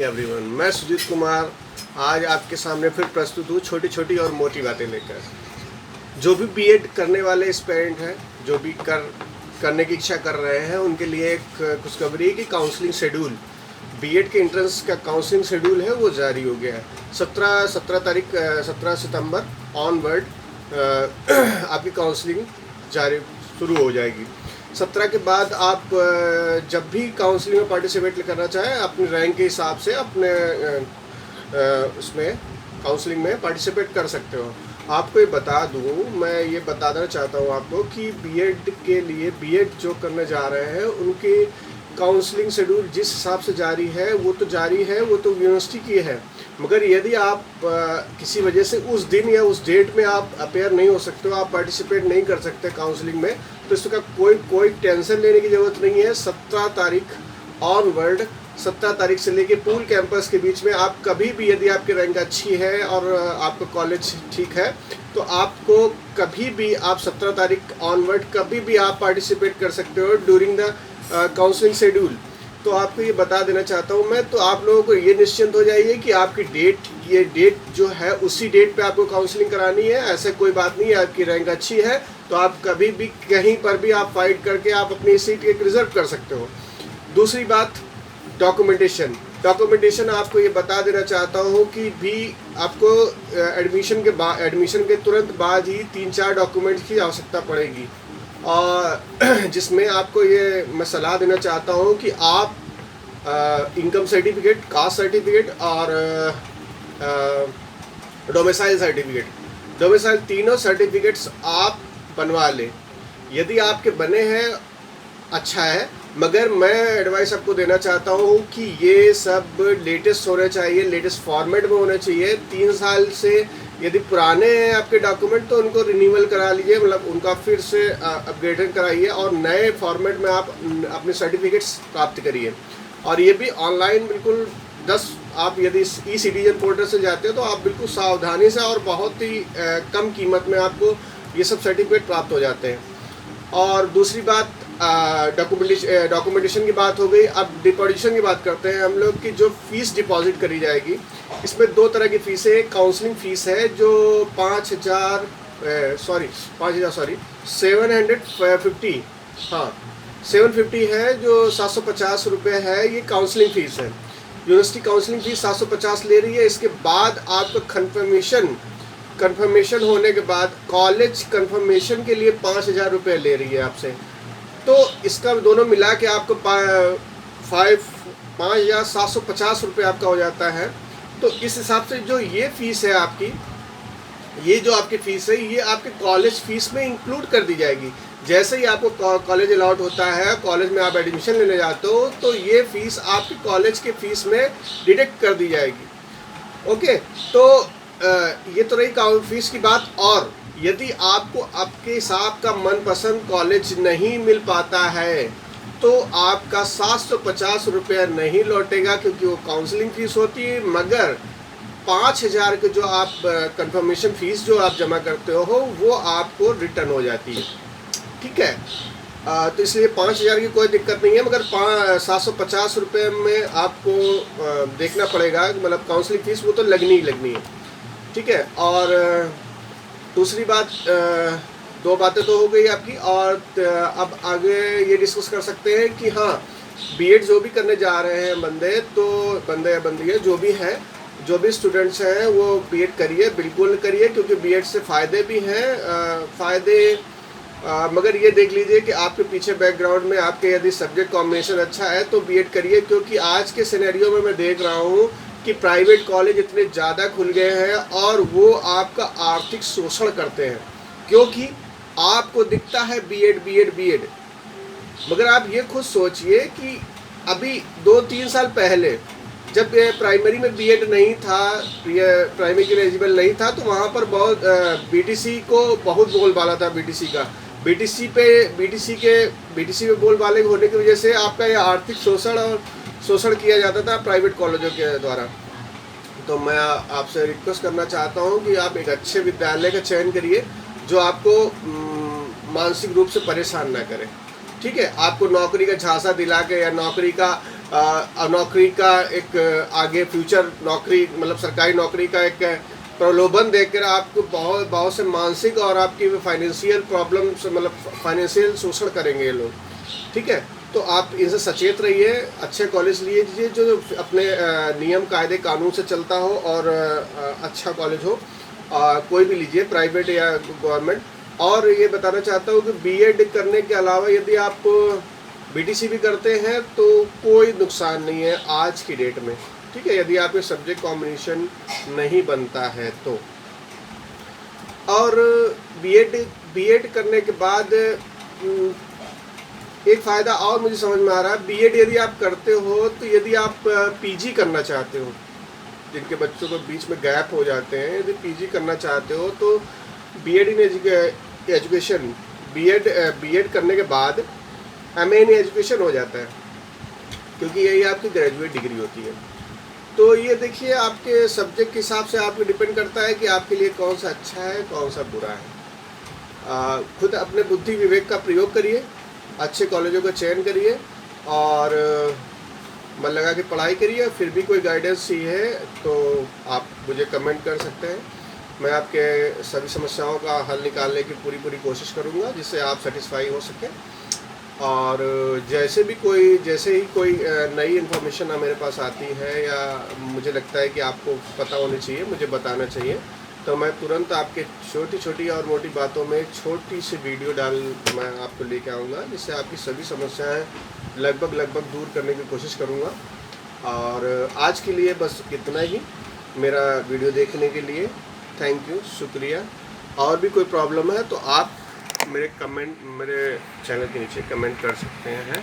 Everyone, मैं सुजीत कुमार आज आपके सामने फिर प्रस्तुत हूँ छोटी छोटी और मोटी बातें लेकर। जो भी बीएड करने वाले एस्पिरेंट हैं, जो भी करने की इच्छा कर रहे हैं, उनके लिए एक खुशखबरी है कि काउंसलिंग शेड्यूल, बीएड के एंट्रेंस का काउंसलिंग शेड्यूल है वो जारी हो गया है। 17 सितंबर ऑनवर्ड आपकी काउंसलिंग शुरू हो जाएगी। 17 के बाद आप जब भी काउंसलिंग में पार्टिसिपेट करना चाहें, अपनी रैंक के हिसाब से अपने उसमें काउंसलिंग में पार्टिसिपेट कर सकते हो। आपको ये बता दूँ, मैं ये बताना चाहता हूँ आपको कि बीएड के लिए, बीएड जो करने जा रहे हैं उनके काउंसलिंग शेड्यूल जिस हिसाब से जारी है वो तो जारी है, वो तो यूनिवर्सिटी की है। मगर यदि आप किसी वजह से उस दिन या उस डेट में आप अपेयर नहीं हो सकते हो, आप पार्टिसिपेट नहीं कर सकते काउंसलिंग में, तो इसका कोई टेंशन लेने की ज़रूरत नहीं है। 17 तारीख ऑनवर्ड, 17 तारीख से लेके पूल कैंपस के बीच में आप कभी भी, यदि आपकी रैंक अच्छी है और आपका कॉलेज ठीक है, तो आपको कभी भी, आप 17 तारीख ऑनवर्ड कभी भी आप पार्टिसिपेट कर सकते हो ड्यूरिंग द काउंसलिंग शेड्यूल। तो आपको ये बता देना चाहता हूँ मैं, तो आप लोगों को ये निश्चिंत हो जाइए कि आपकी ये डेट जो है उसी डेट पे आपको काउंसलिंग करानी है। ऐसे कोई बात नहीं है, आपकी रैंक अच्छी है तो आप कभी भी कहीं पर भी आप फाइट करके आप अपनी सीट एक रिजर्व कर सकते हो। दूसरी बात, डॉक्यूमेंटेशन आपको ये बता देना चाहता हूँ कि भी आपको एडमिशन के तुरंत बाद ही 3-4 डॉक्यूमेंट्स की आवश्यकता पड़ेगी, और जिसमें आपको ये मैं सलाह देना चाहता हूँ कि आप इनकम सर्टिफिकेट, कास्ट सर्टिफिकेट और डोमिसाइल सर्टिफिकेट, तीनों सर्टिफिकेट्स आप बनवा लें। यदि आपके बने हैं अच्छा है, मगर मैं एडवाइस आपको देना चाहता हूँ कि ये सब लेटेस्ट होने चाहिए, लेटेस्ट फॉर्मेट में होने चाहिए। 3 साल से यदि पुराने हैं आपके डॉक्यूमेंट तो उनको रिन्यूअल करा लीजिए, मतलब उनका फिर से अपग्रेडेड कराइए और नए फॉर्मेट में आप अपने सर्टिफिकेट्स प्राप्त करिए। और ये भी ऑनलाइन बिल्कुल आप यदि ई सिटीजन पोर्टल से जाते हो तो आप बिल्कुल सावधानी से और बहुत ही कम कीमत में आपको ये सब सर्टिफिकेट प्राप्त हो जाते हैं। और दूसरी बात, डॉक्यूमेंटेशन की बात हो गई। अब डिपॉजिशन की बात करते हैं हम लोग की। जो फीस डिपॉजिट करी जाएगी, इसमें 2 तरह की फीस है। काउंसलिंग फीस है जो 750 है, जो 750 रुपये है, ये काउंसलिंग फीस है। यूनिवर्सिटी काउंसलिंग फीस 750 ले रही है। इसके बाद आपको कन्फर्मेशन होने के बाद कॉलेज कन्फर्मेशन के लिए 5000 रुपये ले रही है आपसे। तो इसका दोनों मिला के आपको 5,750 रुपये आपका हो जाता है। तो इस हिसाब से जो ये फ़ीस है आपकी, ये जो आपकी फ़ीस है, ये आपके कॉलेज फ़ीस में इंक्लूड कर दी जाएगी। जैसे ही आपको कॉलेज अलॉट होता है, कॉलेज में आप एडमिशन लेने जाते हो, तो ये फ़ीस आपकी कॉलेज के फ़ीस में डिडक्ट कर दी जाएगी। ओके, तो ये तो रही फीस की बात। और यदि आपको आपके हिसाब का मनपसंद कॉलेज नहीं मिल पाता है तो आपका 750 रुपया नहीं लौटेगा, क्योंकि वो काउंसलिंग फ़ीस होती है। मगर 5000 के जो आप कंफर्मेशन फ़ीस जो आप जमा करते हो वो आपको रिटर्न हो जाती है। ठीक है, तो इसलिए 5000 की कोई दिक्कत नहीं है, मगर 750 रुपये में आपको देखना पड़ेगा, मतलब काउंसलिंग फ़ीस वो तो लगनी ही लगनी है। ठीक है, और दूसरी बात, 2 बातें तो हो गई आपकी। और अब आगे ये डिस्कस कर सकते हैं कि हाँ, बीएड जो भी करने जा रहे हैं बंदे या बंदियाँ जो भी हैं, जो भी स्टूडेंट्स हैं, वो बीएड करिए, बिल्कुल करिए, क्योंकि बीएड से फ़ायदे भी हैं। मगर ये देख लीजिए कि आपके पीछे बैकग्राउंड में आपके यदि सब्जेक्ट कॉम्बिनेशन अच्छा है तो बीएड करिए, क्योंकि आज के सिनेरियो में मैं देख रहा हूँ कि प्राइवेट कॉलेज इतने ज़्यादा खुल गए हैं और वो आपका आर्थिक शोषण करते हैं, क्योंकि आपको दिखता है बीएड, मगर आप ये खुद सोचिए कि अभी 2-3 साल पहले जब प्राइमरी में बीएड नहीं था, प्राइमरी के लिए एलिजिबल नहीं था, तो वहाँ पर बहुत बीटीसी को बहुत बोलबाला था। बीटीसी पे बोलबाले होने की वजह से आपका ये आर्थिक शोषण किया जाता था प्राइवेट कॉलेजों के द्वारा। तो मैं आपसे रिक्वेस्ट करना चाहता हूं कि आप एक अच्छे विद्यालय का चयन करिए जो आपको मानसिक रूप से परेशान ना करे। ठीक है, आपको नौकरी का झांसा दिला के या नौकरी का नौकरी का एक आगे फ्यूचर नौकरी मतलब सरकारी नौकरी का एक प्रलोभन देकर आपको बहुत से मानसिक और आपकी फाइनेंशियल प्रॉब्लम्स मतलब फाइनेंशियल शोषण करेंगे ये लोग, ठीक है। तो आप इनसे सचेत रहिए, अच्छे कॉलेज लीजिए जो अपने नियम कायदे कानून से चलता हो और अच्छा कॉलेज हो, कोई भी लीजिए प्राइवेट या गवर्नमेंट। और ये बताना चाहता हूँ कि बीएड करने के अलावा यदि आप बीटीसी भी करते हैं तो कोई नुकसान नहीं है आज की डेट में, ठीक है, यदि आपके सब्जेक्ट कॉम्बिनेशन नहीं बनता है तो। और बीएड करने के बाद एक फ़ायदा और मुझे समझ में आ रहा है, बीएड यदि आप करते हो तो यदि आप पीजी करना चाहते हो, जिनके बच्चों को बीच में गैप हो जाते हैं, यदि पीजी करना चाहते हो तो बीएड इन एजुकेशन बीएड करने के बाद एमए इन एजुकेशन हो जाता है, क्योंकि यही आपकी ग्रेजुएट डिग्री होती है। तो ये देखिए आपके सब्जेक्ट के हिसाब से आपको डिपेंड करता है कि आपके लिए कौन सा अच्छा है कौन सा बुरा है। खुद अपने बुद्धि विवेक का प्रयोग करिए, अच्छे कॉलेजों का चयन करिए और मन लगा के पढ़ाई करिए। फिर भी कोई गाइडेंस चाहिए तो आप मुझे कमेंट कर सकते हैं, मैं आपके सभी समस्याओं का हल निकालने की पूरी कोशिश करूँगा जिससे आप सेटिस्फाई हो सकें। और जैसे ही कोई नई इन्फॉर्मेशन मेरे पास आती है या मुझे लगता है कि आपको पता होनी चाहिए, मुझे बताना चाहिए, तो मैं तुरंत आपके छोटी और मोटी बातों में छोटी सी वीडियो मैं आपको लेके आऊँगा, जिससे आपकी सभी समस्याएं लगभग दूर करने की कोशिश करूँगा। और आज के लिए बस इतना ही, मेरा वीडियो देखने के लिए थैंक यू, शुक्रिया। और भी कोई प्रॉब्लम है तो आप मेरे चैनल के नीचे कमेंट कर सकते हैं।